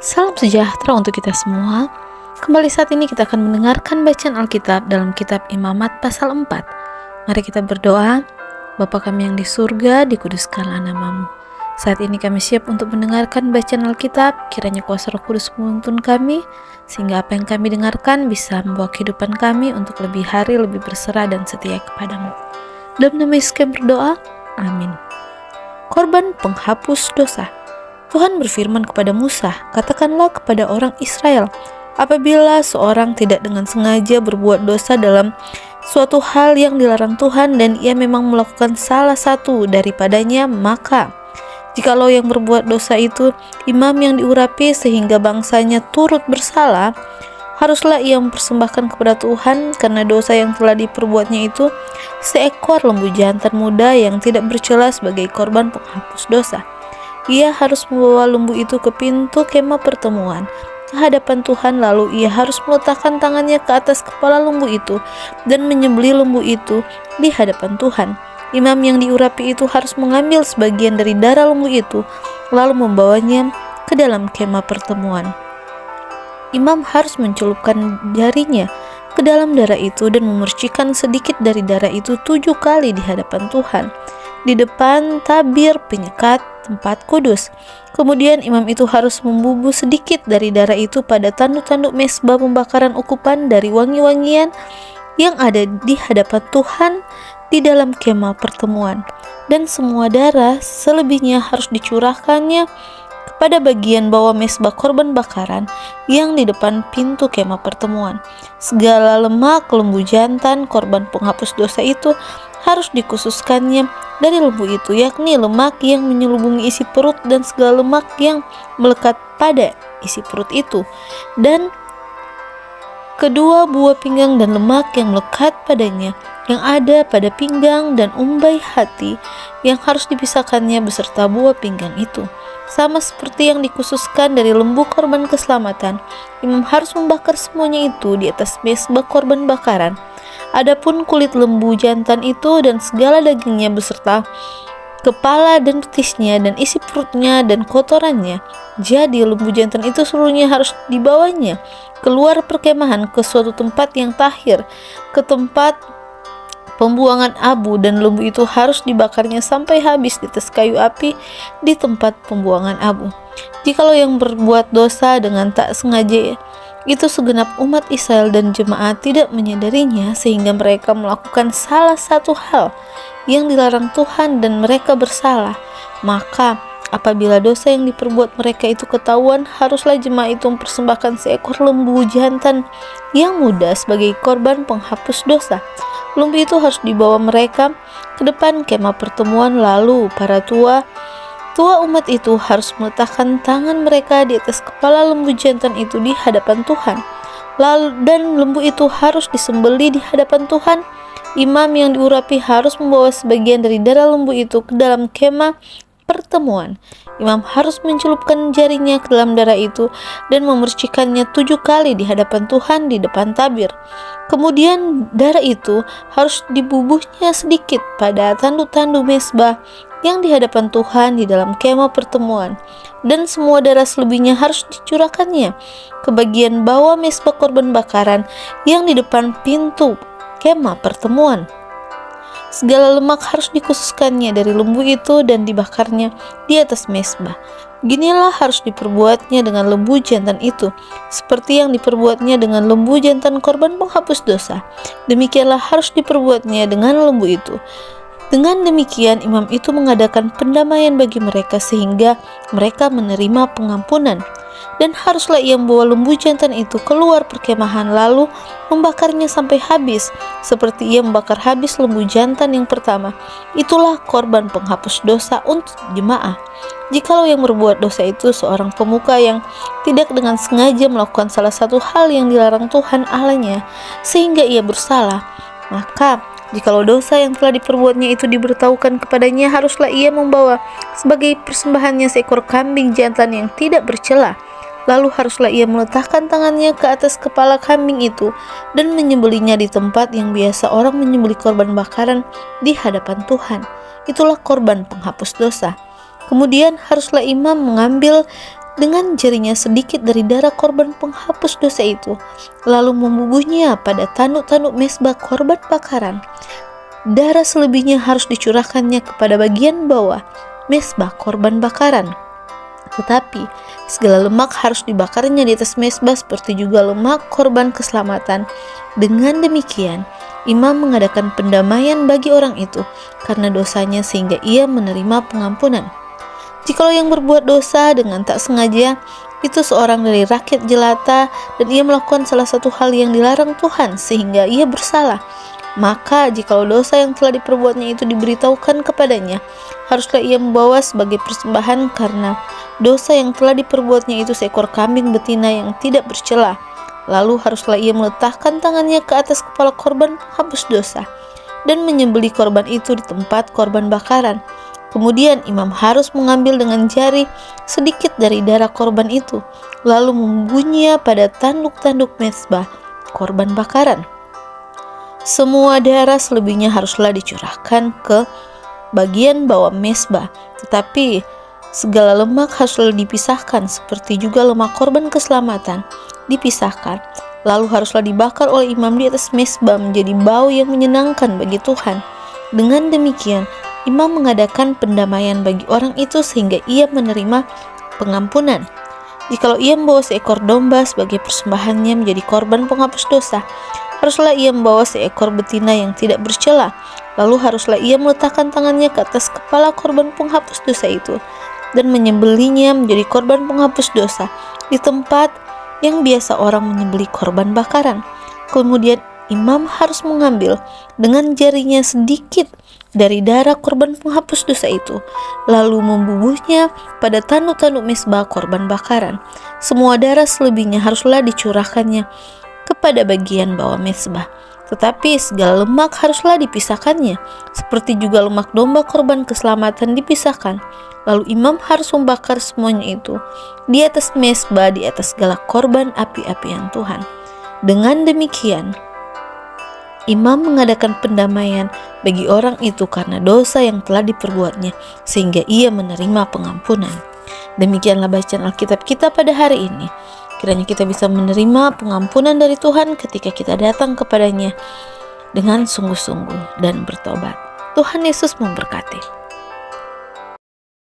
Salam sejahtera untuk kita semua. Kembali saat ini kita akan mendengarkan bacaan Alkitab dalam kitab Imamat pasal 4. Mari kita berdoa. Bapa kami yang di surga, dikuduskanlah namamu. Saat ini kami siap untuk mendengarkan bacaan Alkitab. Kiranya kuasa Roh Kudus menuntun kami, sehingga apa yang kami dengarkan bisa membawa kehidupan kami untuk lebih hari lebih berserah dan setia kepadamu. Dalam nama Yesus kami berdoa. Amin. Korban penghapus dosa. Tuhan berfirman kepada Musa, katakanlah kepada orang Israel, apabila seorang tidak dengan sengaja berbuat dosa dalam suatu hal yang dilarang Tuhan dan ia memang melakukan salah satu daripadanya, maka jikalau yang berbuat dosa itu imam yang diurapi sehingga bangsanya turut bersalah, haruslah ia mempersembahkan kepada Tuhan karena dosa yang telah diperbuatnya itu seekor lembu jantan muda yang tidak bercela sebagai korban penghapus dosa. Ia harus membawa lembu itu ke pintu kemah pertemuan ke hadapan Tuhan, lalu ia harus meletakkan tangannya ke atas kepala lembu itu dan menyembelih lembu itu di hadapan Tuhan. Imam yang diurapi itu harus mengambil sebagian dari darah lembu itu lalu membawanya ke dalam kemah pertemuan. Imam harus mencelupkan jarinya ke dalam darah itu dan memercikkan sedikit dari darah itu 7 kali di hadapan Tuhan, di depan tabir penyekat tempat kudus. Kemudian imam itu harus membubuh sedikit dari darah itu pada tanduk-tanduk mezbah pembakaran ukupan dari wangi-wangian yang ada di hadapan Tuhan di dalam kemah pertemuan. Dan semua darah selebihnya harus dicurahkannya kepada bagian bawah mezbah korban bakaran yang di depan pintu kemah pertemuan. Segala lemak lembu jantan korban penghapus dosa itu harus dikhususkannya dari lembu itu, yakni lemak yang menyelubungi isi perut dan segala lemak yang melekat pada isi perut itu, dan kedua buah pinggang dan lemak yang melekat padanya yang ada pada pinggang dan umbai hati yang harus dipisahkannya beserta buah pinggang itu. Sama seperti yang dikhususkan dari lembu korban keselamatan, imam harus membakar semuanya itu di atas mezbah korban bakaran. Adapun kulit lembu jantan itu dan segala dagingnya beserta kepala dan betisnya dan isi perutnya dan kotorannya, jadi lembu jantan itu seluruhnya harus dibawanya keluar perkemahan ke suatu tempat yang tahir, ke tempat pembuangan abu, dan lembu itu harus dibakarnya sampai habis di atas kayu api di tempat pembuangan abu. Jikalau yang berbuat dosa dengan tak sengaja itu segenap umat Israel dan jemaat tidak menyadarinya sehingga mereka melakukan salah satu hal yang dilarang Tuhan dan mereka bersalah, maka apabila dosa yang diperbuat mereka itu ketahuan, haruslah jemaat itu mempersembahkan seekor lembu jantan yang muda sebagai korban penghapus dosa. Lembu itu harus dibawa mereka ke depan kemah pertemuan, lalu para tua umat itu harus meletakkan tangan mereka di atas kepala lembu jantan itu di hadapan Tuhan. Dan lembu itu harus disembelih di hadapan Tuhan. Imam yang diurapi harus membawa sebagian dari darah lembu itu ke dalam kemah pertemuan. Imam harus mencelupkan jarinya ke dalam darah itu dan memercikannya 7 kali di hadapan Tuhan di depan tabir. Kemudian darah itu harus dibubuhnya sedikit pada tanduk-tanduk mezbah yang di hadapan Tuhan di dalam kemah pertemuan, dan semua darah selebihnya harus dicurahkannya ke bagian bawah mezbah korban bakaran yang di depan pintu kemah pertemuan. Segala lemak harus dikhususkannya dari lembu itu dan dibakarnya di atas mezbah. Beginilah harus diperbuatnya dengan lembu jantan itu, seperti yang diperbuatnya dengan lembu jantan korban penghapus dosa. Demikianlah harus diperbuatnya dengan lembu itu. Dengan demikian imam itu mengadakan pendamaian bagi mereka sehingga mereka menerima pengampunan. Dan haruslah ia membawa lembu jantan itu keluar perkemahan lalu membakarnya sampai habis, seperti ia membakar habis lembu jantan yang pertama. Itulah korban penghapus dosa untuk jemaah. Jikalau yang berbuat dosa itu seorang pemuka yang tidak dengan sengaja melakukan salah satu hal yang dilarang Tuhan Allahnya sehingga ia bersalah, maka jikalau dosa yang telah diperbuatnya itu diberitahukan kepadanya, haruslah ia membawa sebagai persembahannya seekor kambing jantan yang tidak bercela. Lalu haruslah ia meletakkan tangannya ke atas kepala kambing itu dan menyembelihnya di tempat yang biasa orang menyembelih korban bakaran di hadapan Tuhan. Itulah korban penghapus dosa. Kemudian haruslah imam mengambil dengan jarinya sedikit dari darah korban penghapus dosa itu, lalu membubuhnya pada tanduk-tanduk mezbah korban bakaran. Darah selebihnya harus dicurahkannya kepada bagian bawah mezbah korban bakaran. Tetapi segala lemak harus dibakarnya di atas mezbah seperti juga lemak korban keselamatan. Dengan demikian, imam mengadakan pendamaian bagi orang itu karena dosanya sehingga ia menerima pengampunan. Jikalau yang berbuat dosa dengan tak sengaja itu seorang dari rakyat jelata dan ia melakukan salah satu hal yang dilarang Tuhan sehingga ia bersalah, maka jikalau dosa yang telah diperbuatnya itu diberitahukan kepadanya, haruslah ia membawa sebagai persembahan karena dosa yang telah diperbuatnya itu seekor kambing betina yang tidak bercela. Lalu haruslah ia meletakkan tangannya ke atas kepala korban penghapus dosa dan menyembelih korban itu di tempat korban bakaran. Kemudian imam harus mengambil dengan jari sedikit dari darah korban itu, lalu membubuhnya pada tanduk-tanduk mezbah korban bakaran. Semua darah selebihnya haruslah dicurahkan ke bagian bawah mezbah, tetapi segala lemak haruslah dipisahkan, seperti juga lemak korban keselamatan dipisahkan. Lalu haruslah dibakar oleh imam di atas mezbah menjadi bau yang menyenangkan bagi Tuhan. Dengan demikian, imam mengadakan pendamaian bagi orang itu sehingga ia menerima pengampunan. Jikalau ia membawa seekor domba sebagai persembahannya menjadi korban penghapus dosa, haruslah ia membawa seekor betina yang tidak bercela. Lalu haruslah ia meletakkan tangannya ke atas kepala korban penghapus dosa itu dan menyembelihnya menjadi korban penghapus dosa di tempat yang biasa orang menyembelih korban bakaran. Kemudian imam harus mengambil dengan jarinya sedikit dari darah korban penghapus dosa itu, lalu membubuhnya pada tanduk-tanduk mezbah korban bakaran. Semua darah selebihnya haruslah dicurahkannya kepada bagian bawah mezbah, tetapi segala lemak haruslah dipisahkannya, seperti juga lemak domba korban keselamatan dipisahkan. Lalu imam harus membakar semuanya itu di atas mezbah, di atas segala korban api-apian Tuhan. Dengan demikian, imam mengadakan pendamaian bagi orang itu karena dosa yang telah diperbuatnya sehingga ia menerima pengampunan. Demikianlah bacaan Alkitab kita pada hari ini. Kiranya kita bisa menerima pengampunan dari Tuhan ketika kita datang kepadanya dengan sungguh-sungguh dan bertobat. Tuhan Yesus memberkati.